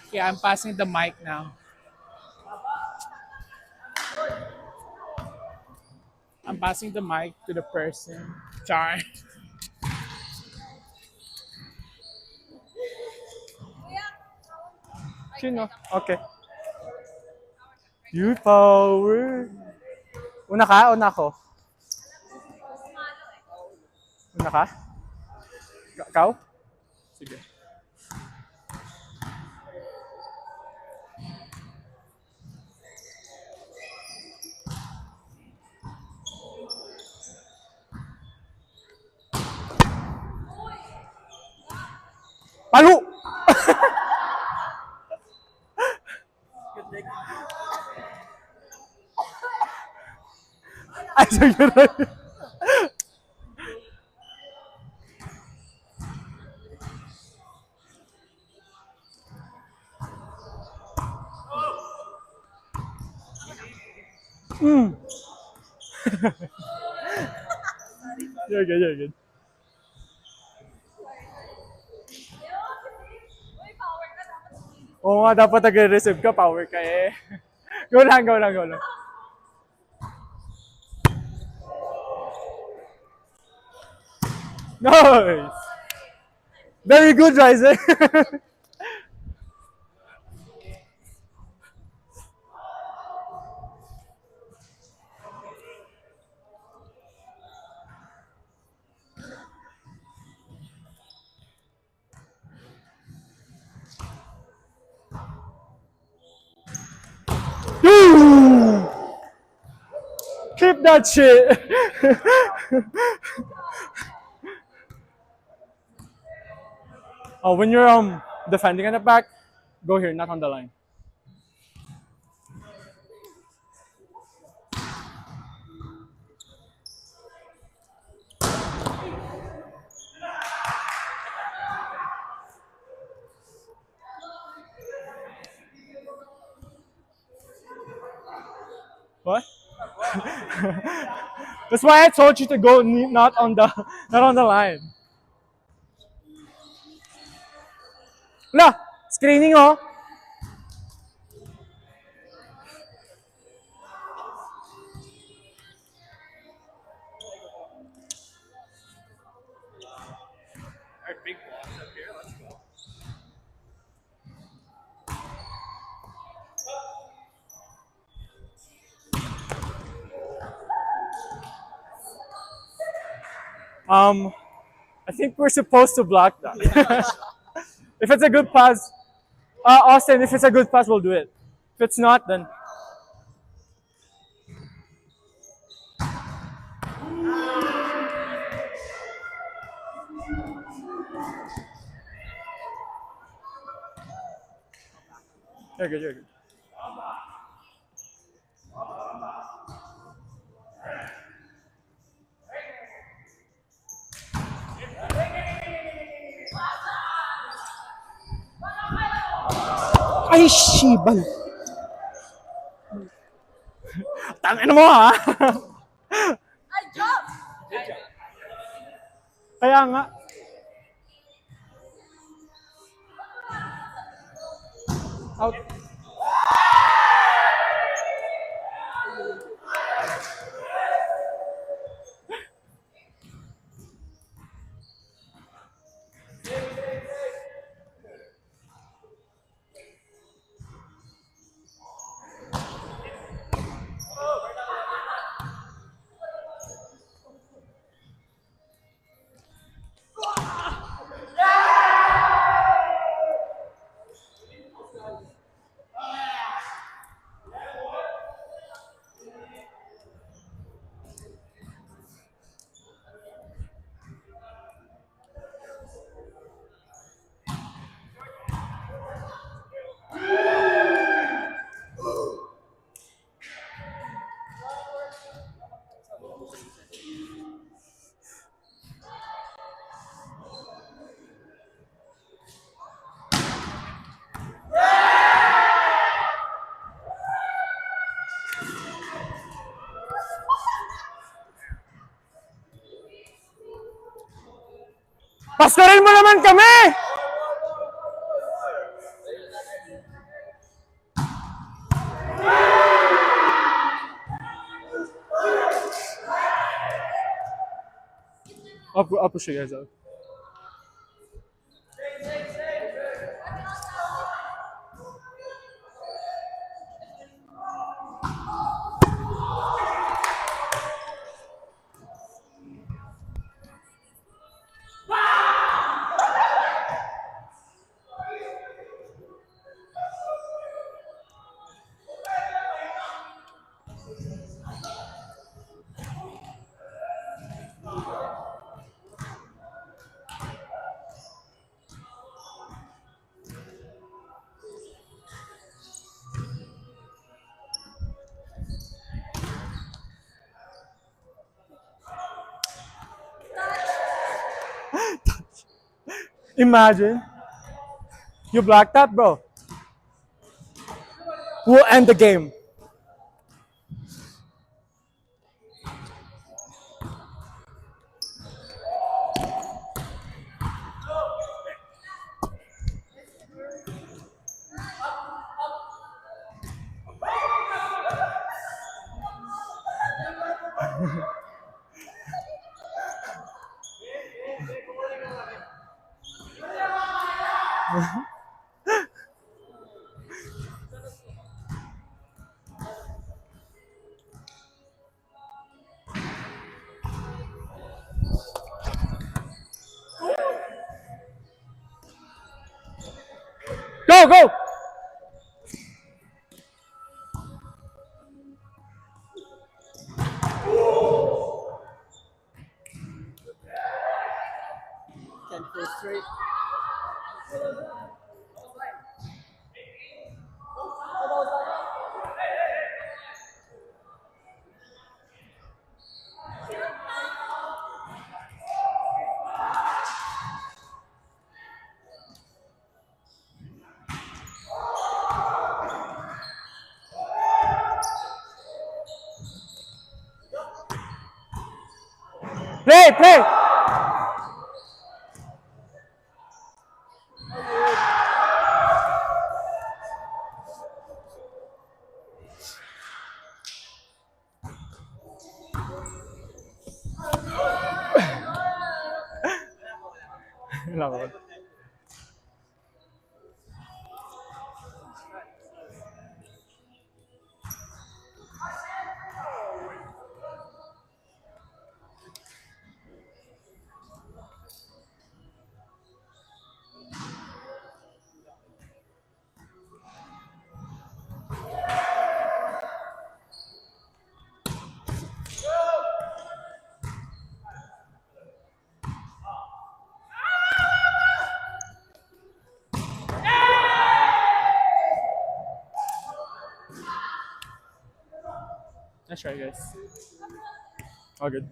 Okay, I'm passing the mic now. I'm passing the mic to the person. Char. Sino? Okay. You power. Una ka? Una ako? Una ka? Ikaw? Sige. Palu! Ay, sige na. You're good, you're good. Oo nga, dapat nag-receive ka, power ka eh. Go lang, go lang, go lang. Nice! Very good, Riser. Keep that shit. Oh, when you're defending at the back, go here, not on the line. What? That's why I told you to go not on the not on the line. Wala, screening oh. I think we're supposed to block that. If it's a good pass, Austin, if it's a good pass, we'll do it. If it's not, then you're good, you're good. Ay, shibal. Tangin mo ha. Kaya nga. Out. Pastorin mo naman kami! I'll push you guys out. Imagine you block that, bro. We'll end the game. Go, go! Can frustrate. Play, play! Laban. Nice try, guys. All good.